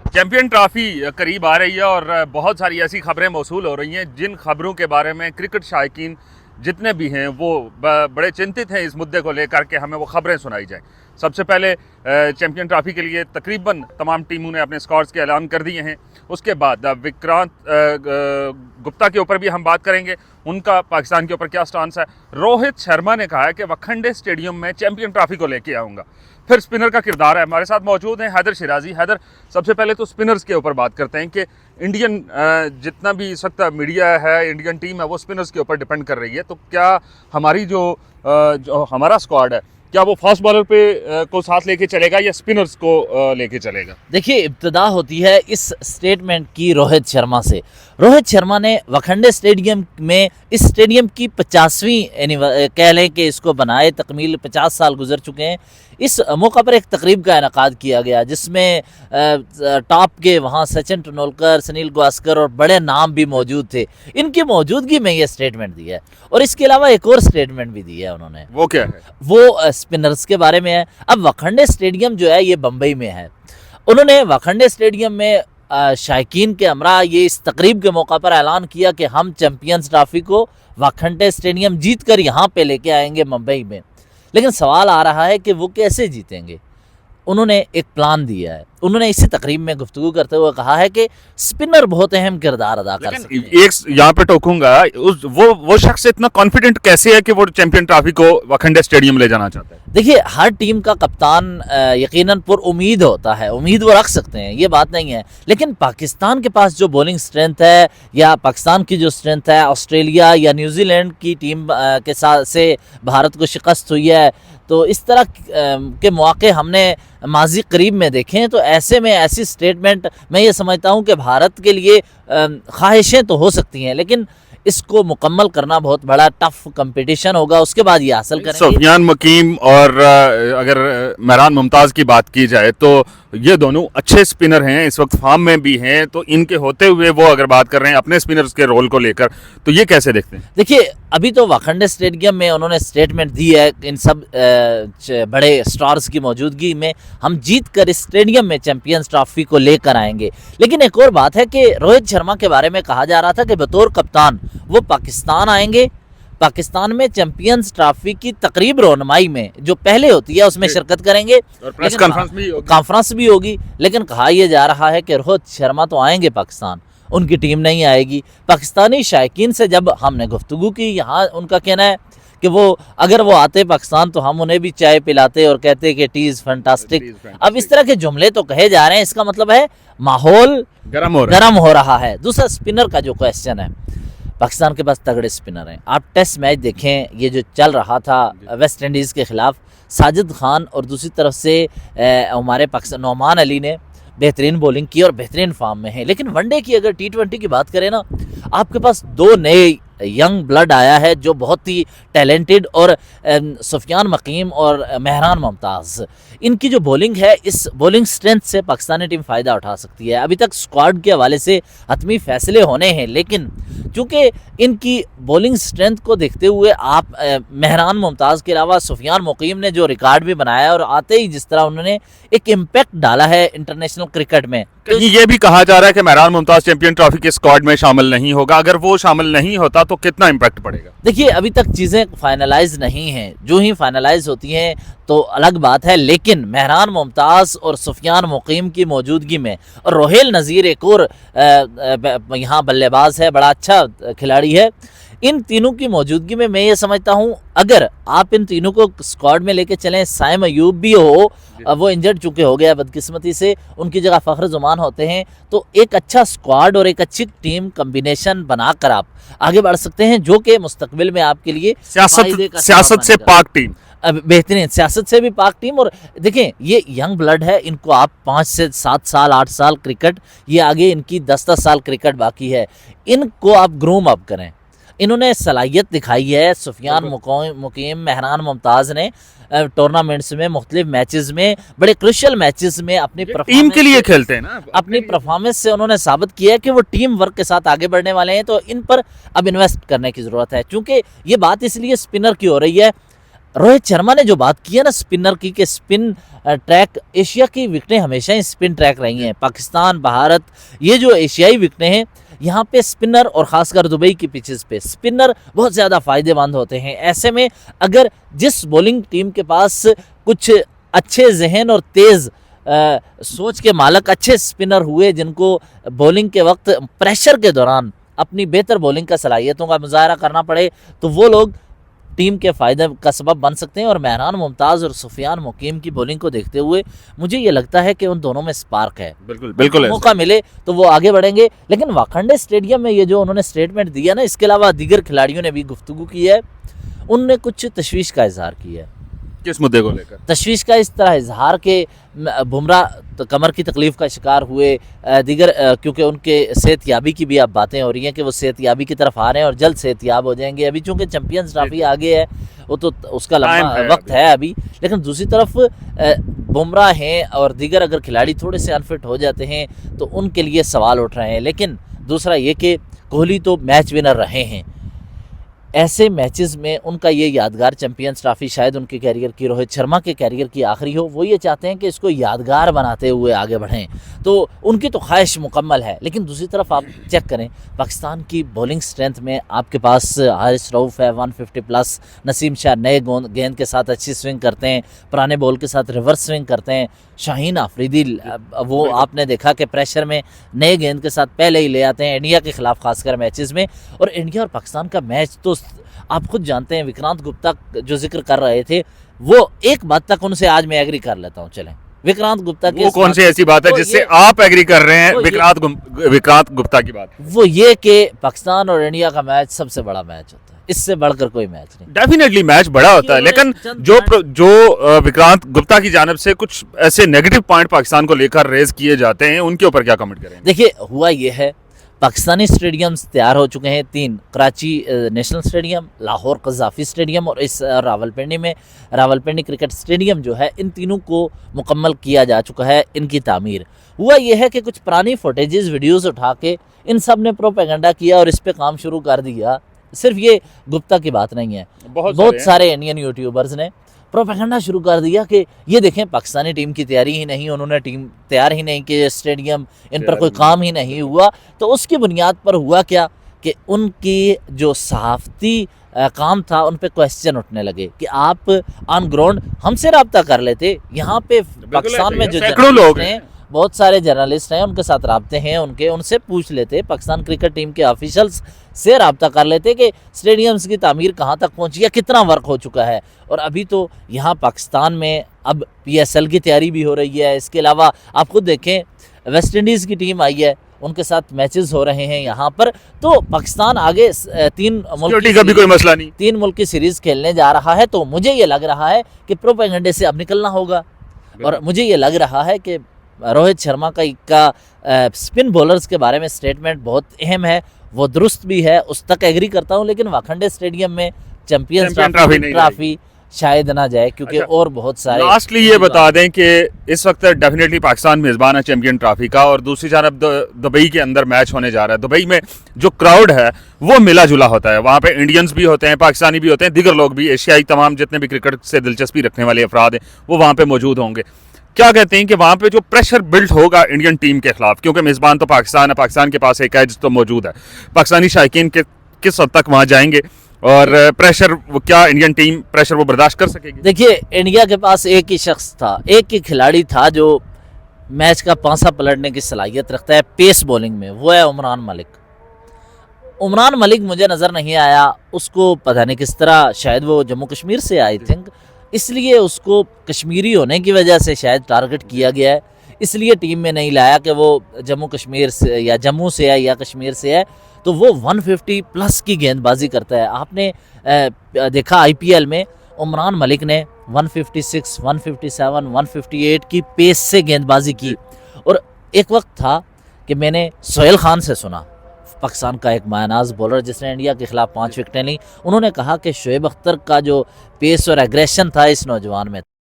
Champion trophy करीब आ रही है और बहुत सारी ऐसी खबरें मौसूल हो रही हैं जिन खबरों के बारे में क्रिकेट शायकीन जितने भी हैं वो बड़े चिंतित हैं इस मुद्दे को लेकर के हमें वो खबरें सुनाई जाएं। सबसे पहले चैंपियन ट्रॉफी के लिए तकरीबन तमाम टीमों ने अपने स्क्वाड्स के ऐलान कर दिए हैं। उसके बाद विक्रांत गुप्ता के ऊपर भी हम बात करेंगे, उनका पाकिस्तान के ऊपर क्या स्टांस है। रोहित शर्मा ने कहा है कि वानखेड़े स्टेडियम में चैंपियन ट्रॉफी को लेके आऊँगा। फिर स्पिनर का किरदार है। हमारे साथ मौजूद हैं हैदर शिराजी। हैदर, सबसे पहले तो स्पिनर्स के ऊपर बात करते हैं कि इंडियन जितना भी इस वक्त मीडिया है, इंडियन टीम है, वो स्पिनर्स के ऊपर डिपेंड कर रही है। तो क्या हमारी जो हमारा स्क्वाड है, क्या वो फास्ट बॉलर पे को साथ लेके चलेगा या स्पिनर्स को लेके चलेगा? देखिए, इब्तिदा होती है इस स्टेटमेंट की रोहित शर्मा से। रोहित शर्मा ने वानखेड़े स्टेडियम में, इस स्टेडियम की 50वीं कह लें कि इसको बनाए तकमील 50 साल गुजर चुके हैं। इस मौका पर एक तकरीब का इनेकाद किया गया जिसमें टॉप के वहाँ सचिन तेंदुलकर, सुनील गावस्कर और बड़े नाम भी मौजूद थे। इनकी मौजूदगी में ये स्टेटमेंट दिया है और इसके अलावा एक और स्टेटमेंट भी दी है उन्होंने। वो क्या है? वो स्पिनर्स के बारे में है। अब वानखेड़े स्टेडियम जो है ये बम्बई में है। उन्होंने वानखेड़े स्टेडियम में शायकीन के हमरा ये इस तकरीब के मौका पर ऐलान किया कि हम चैंपियंस ट्रॉफी को वानखेड़े स्टेडियम जीत कर यहाँ पे लेके आएंगे मुंबई में। लेकिन सवाल आ रहा है कि वो कैसे जीतेंगे। उन्होंने एक प्लान दिया है। उन्होंने इसी तकरीब में गुफ्तगू करते हुए कहा है कि स्पिनर बहुत अहम किरदार अदा कर सकते हैं। एक यहाँ पे टोकूंगा, वो शख्स इतना कॉन्फिडेंट कैसे है कि वो चैंपियन ट्रॉफी को वानखेड़े स्टेडियम ले जाना चाहता है? देखिए, हर टीम का कप्तान यकीनन पुर उम्मीद होता है, उम्मीद वो रख सकते हैं, ये बात नहीं है। लेकिन पाकिस्तान के पास जो बॉलिंग स्ट्रेंथ है या पाकिस्तान की जो स्ट्रेंथ है, ऑस्ट्रेलिया या न्यूजीलैंड की टीम के साथ से भारत को शिकस्त हुई है, तो इस तरह के मौके हमने माजी करीब में देखे हैं। तो ऐसे में ऐसी स्टेटमेंट मैं ये समझता हूँ कि भारत के लिए ख्वाहिशें तो हो सकती हैं, लेकिन इसको मुकम्मल करना बहुत बड़ा टफ कंपटीशन होगा। उसके बाद ये हासिल करेंगे। सुफियान मुकीम और अगर मेहरान मुमताज़ की बात की जाए तो ये दोनों अच्छे स्पिनर हैं, इस वक्त फॉर्म में भी हैं। तो इनके होते हुए वो अगर बात कर रहे हैं अपने स्पिनर्स के रोल को लेकर, तो ये कैसे देखते हैं? देखिए, अभी तो वानखेड़े स्टेडियम में उन्होंने स्टेटमेंट दी है इन सब बड़े स्टार्स की मौजूदगी में हम जीत कर इस स्टेडियम में चैंपियंस ट्रॉफी को लेकर आएंगे। लेकिन एक और बात है कि रोहित शर्मा के बारे में कहा जा रहा था कि बतौर कप्तान वो पाकिस्तान आएंगे, पाकिस्तान में चैंपियंस ट्रॉफी की तकरीब रोनमाई में जो पहले होती है उसमें शिरकत करेंगे और प्रेस कॉन्फ्रेंस भी होगी। लेकिन कहा यह जा रहा है कि रोहित शर्मा तो आएंगे पाकिस्तान, उनकी टीम नहीं आएगी। पाकिस्तानी शायकीन से जब हमने गुफ्तगू की, यहाँ उनका कहना है कि वो अगर वो आते पाकिस्तान तो हम उन्हें भी चाय पिलाते और कहते कि टी इज़ फैंटास्टिक। अब इस तरह के जुमले तो कहे जा रहे हैं, इसका मतलब है माहौल गर्म हो रहा है। दूसरा, स्पिनर का जो क्वेश्चन है, पाकिस्तान के पास तगड़े स्पिनर हैं। आप टेस्ट मैच देखें, ये जो चल रहा था वेस्ट इंडीज़ के ख़िलाफ़, साजिद खान और दूसरी तरफ से हमारे पाकिस्तान नौमान अली ने बेहतरीन बॉलिंग की और बेहतरीन फॉर्म में है। लेकिन वनडे की अगर T20 की बात करें ना, आपके पास दो नए यंग ब्लड आया है जो बहुत ही टैलेंटेड, और सुफियान मुकीम और मेहरान मुमताज़, इनकी जो बॉलिंग है, इस बॉलिंग स्ट्रेंथ से पाकिस्तानी टीम फ़ायदा उठा सकती है। अभी तक स्क्वाड के हवाले से हतमी फैसले होने हैं, लेकिन चूँकि इनकी बॉलिंग स्ट्रेंथ को देखते हुए आप मेहरान मुमताज़ के अलावा सुफियान मुकीम ने जो रिकॉर्ड भी बनाया और आते ही जिस तरह उन्होंने एक इम्पैक्ट डाला है इंटरनेशनल क्रिकेट में, तो ये भी कहा जा रहा है कि मेहरान मुमताज़ चैंपियन ट्रॉफी के स्क्वाड में शामिल नहीं होगा। अगर वो शामिल नहीं होता तो कितना इम्पैक्ट पड़ेगा? देखिए, अभी तक चीज़ें फाइनलाइज नहीं हैं, जो ही फाइनलाइज होती हैं तो अलग बात है। लेकिन मेहरान मुमताज़ और सुफियान मुकीम की मौजूदगी में, और रोहेल नज़ीर एक और यहाँ बल्लेबाज है, बड़ा अच्छा खिलाड़ी है, इन तीनों की मौजूदगी में मैं ये समझता हूँ अगर आप इन तीनों को स्क्वाड में लेके चलें, साइम अयूब भी हो, वो इंजर्ड चुके हो गया बदकिस्मती से, उनकी जगह फ़ख्र जुमान होते हैं, तो एक अच्छा स्क्वाड और एक अच्छी टीम कम्बिनेशन बनाकर आप आगे बढ़ सकते हैं, जो कि मुस्तकबिल में आपके लिए सियासत से पाक टीम, बेहतरीन सियासत से भी पाक टीम। और देखें, ये यंग ब्लड है, इनको आप 5 से 7 साल 8 साल क्रिकेट, ये आगे इनकी 10-10 साल क्रिकेट बाकी है, इनको आप ग्रूम अप करें। इन्होंने सलाहियत दिखाई है। सुफियान मुकीम, मेहरान मुमताज़ ने टूर्नामेंट्स में, मुख्तलिफ मैचेस में, बड़े क्रुशियल मैचेस में अपनी टीम के लिए खेलते हैं ना, अपनी परफॉर्मेंस से उन्होंने साबित किया है कि वो टीम वर्क के साथ आगे बढ़ने वाले हैं। तो इन पर अब इन्वेस्ट करने की ज़रूरत है, क्योंकि ये बात इसलिए स्पिनर की हो रही है, रोहित शर्मा ने जो बात की है ना स्पिनर की, कि स्पिन ट्रैक, एशिया की विकेटें हमेशा ही स्पिन ट्रैक रही हैं। पाकिस्तान, भारत, ये जो एशियाई विकेटें हैं, यहाँ पे स्पिनर और ख़ासकर दुबई की पिचेस पे स्पिनर बहुत ज़्यादा फ़ायदेमंद होते हैं। ऐसे में अगर जिस बॉलिंग टीम के पास कुछ अच्छे जहन और तेज़ सोच के मालक अच्छे स्पिनर हुए, जिनको बॉलिंग के वक्त प्रेशर के दौरान अपनी बेहतर बॉलिंग का सलाहियतों का मुजाहरा करना पड़े, तो वो लोग टीम के फ़ायदे का सबब बन सकते हैं। और मेहरान मुमताज़ और सुफियान मुकीम की बॉलिंग को देखते हुए मुझे ये लगता है कि उन दोनों में स्पार्क है। बिल्कुल बिल्कुल मौका मिले तो वो आगे बढ़ेंगे। लेकिन वाखंडे स्टेडियम में ये जो उन्होंने स्टेटमेंट दिया ना, इसके अलावा दीगर खिलाड़ियों ने भी गुफ्तगू की है, उनने कुछ तशवीश का इजहार किया है। किस मुद्दे को लेकर? तशवीश का इस तरह इजहार के बुमराह तो कमर की तकलीफ़ का शिकार हुए, दीगर क्योंकि उनके सेहतयाबी की भी अब बातें हो रही हैं कि वो सेहतयाबी की तरफ आ रहे हैं और जल्द सेहतयाब हो जाएंगे। अभी चूँकि चैंपियंस ट्रॉफी आगे है, वो तो उसका लंबा वक्त है अभी। लेकिन दूसरी तरफ बुमराह हैं और दीगर अगर खिलाड़ी थोड़े से अनफिट हो जाते हैं तो उनके लिए सवाल उठ रहे हैं। लेकिन दूसरा ये कि कोहली तो मैच विनर रहे हैं, ऐसे मैचेस में उनका ये यादगार चैंपियंस ट्रॉफी शायद उनके कैरियर की, रोहित शर्मा के कैरियर की आखिरी हो। वो ये चाहते हैं कि इसको यादगार बनाते हुए आगे बढ़ें, तो उनकी तो ख्वाहिश मुकम्मल है। लेकिन दूसरी तरफ आप चेक करें पाकिस्तान की बॉलिंग स्ट्रेंथ में, आपके पास हारिस रऊफ़ है 150 प्लस, नसीम शाह नए गेंद के साथ अच्छी स्विंग करते हैं, पुराने बॉल के साथ रिवर्स स्विंग करते हैं, शाहीन आफरीदी वो आपने देखा कि प्रेशर में नए गेंद के साथ पहले ही ले आते हैं इंडिया के खिलाफ खासकर मैचेस में। और इंडिया और पाकिस्तान का मैच तो आप खुद जानते हैं, विक्रांत गुप्ता जो जिक्र कर रहे थे, वो एक बात तक उनसे आज मैं एग्री कर लेता हूँ। चलें, विक्रांत गुप्ता की वो कौन सी ऐसी बात है जिससे आप एग्री कर रहे हैं विक्रांत गुप्ता की बात? वो ये कि पाकिस्तान और इंडिया का मैच सबसे बड़ा मैच होता है, इससे बढ़कर कोई मैच नहीं। डेफिनेटली मैच बड़ा होता है, लेकिन जो विक्रांत गुप्ता की जानिब से कुछ ऐसे नेगेटिव पॉइंट पाकिस्तान को लेकर रेज किए जाते हैं, उनके ऊपर क्या कमेंट करें? देखिए, हुआ ये है, पाकिस्तानी स्टेडियम्स तैयार हो चुके हैं 3, Karachi national stadium, Lahore Gaddafi stadium और इस रावलपिंडी में रावलपिंडी क्रिकेट स्टेडियम जो है, इन तीनों को मुकम्मल किया जा चुका है इनकी तामीर। हुआ ये है कि कुछ पुरानी फुटेजेस वीडियोस उठा के इन सब ने प्रोपेगेंडा किया और इस पे काम शुरू कर दिया। सिर्फ ये गुप्ता की बात नहीं है, बहुत सारे इंडियन यूट्यूबर्स ने प्रोपेगेंडा शुरू कर दिया कि ये देखें पाकिस्तानी टीम की तैयारी ही नहीं, उन्होंने टीम तैयार ही नहीं की, स्टेडियम इन पर कोई काम ही नहीं हुआ। तो उसकी बुनियाद पर हुआ क्या कि उनकी जो सहाफ़ती काम था उन पे क्वेश्चन उठने लगे कि आप ऑन ग्राउंड हमसे रब्ता कर लेते। यहाँ पे पाकिस्तान में जो सैकड़ों लोग हैं, बहुत सारे जर्नलिस्ट हैं, उनके साथ रब्ते हैं उनसे पूछ लेते, पाकिस्तान क्रिकेट टीम के ऑफिशियल्स से रब्ता कर लेते कि स्टेडियम्स की तामीर कहाँ तक पहुँची या कितना वर्क हो चुका है। और अभी तो यहाँ पाकिस्तान में अब PSL की तैयारी भी हो रही है। इसके अलावा आप खुद देखें, वेस्ट इंडीज़ की टीम आई है, उनके साथ मैचेस हो रहे हैं यहाँ पर। तो पाकिस्तान आगे 3 मुल्क का भी कोई मसला नहीं, 3 मुल्क की सीरीज़ खेलने जा रहा है। तो मुझे ये लग रहा है कि प्रोपेगेंडे से अब निकलना होगा। और मुझे ये लग रहा है कि रोहित शर्मा का स्पिन बॉलर्स के बारे में स्टेटमेंट बहुत अहम है, वो दुरुस्त भी है, उस तक एग्री करता हूं। लेकिन वाखंडे स्टेडियम में चैंपियंस ट्रॉफी शायद ना जाए, क्योंकि और बहुत सारे। लास्टली ये बता दें कि इस वक्त डेफिनेटली पाकिस्तान मेज़बान है चैंपियन ट्रॉफी का, और दूसरी जानब दुबई के अंदर मैच होने जा रहा है। दुबई में जो क्राउड है वो मिला जुला होता है, वहाँ पे इंडियंस भी होते हैं, पाकिस्तानी भी होते हैं, दीगर लोग भी, एशियाई तमाम जितने भी क्रिकेट से दिलचस्पी रखने वाले अफराद हैं वो वहाँ पे मौजूद होंगे। क्या कहते हैं कि वहाँ पे जो प्रेशर बिल्ड होगा इंडियन टीम के खिलाफ, क्योंकि मेज़बान तो पाकिस्तान है, पाकिस्तान के पास एक एज तो मौजूद है, पाकिस्तानी शायकीन के किस हद तक वहाँ जाएंगे और प्रेशर क्या इंडियन टीम प्रेशर वो बर्दाश्त कर सकेगी? देखिए, इंडिया के पास एक ही शख्स था, एक ही खिलाड़ी था जो मैच का पांसा पलटने की सलाहियत रखता है पेस बॉलिंग में, वो है उमरान मलिक। उमरान मलिक मुझे नज़र नहीं आया, उसको पता नहीं किस तरह, शायद वो जम्मू कश्मीर से आई थिंक, इसलिए उसको कश्मीरी होने की वजह से शायद टारगेट किया गया है, इसलिए टीम में नहीं लाया कि वो जम्मू कश्मीर से या जम्मू से है या कश्मीर से है। तो वो 150 प्लस की गेंदबाजी करता है। आपने देखा IPL में उमरान मलिक ने 156, 157, 158 की पेस से गेंदबाजी की। और एक वक्त था कि मैंने सोहेल खान से सुना, पाकिस्तान का एक मायनाज बॉलर जिसने इंडिया के खिलाफ 5 विकेटें ली, उन्होंने कहा कि शोएब अख्तर का जो पेस और एग्रेशन था इस नौजवान में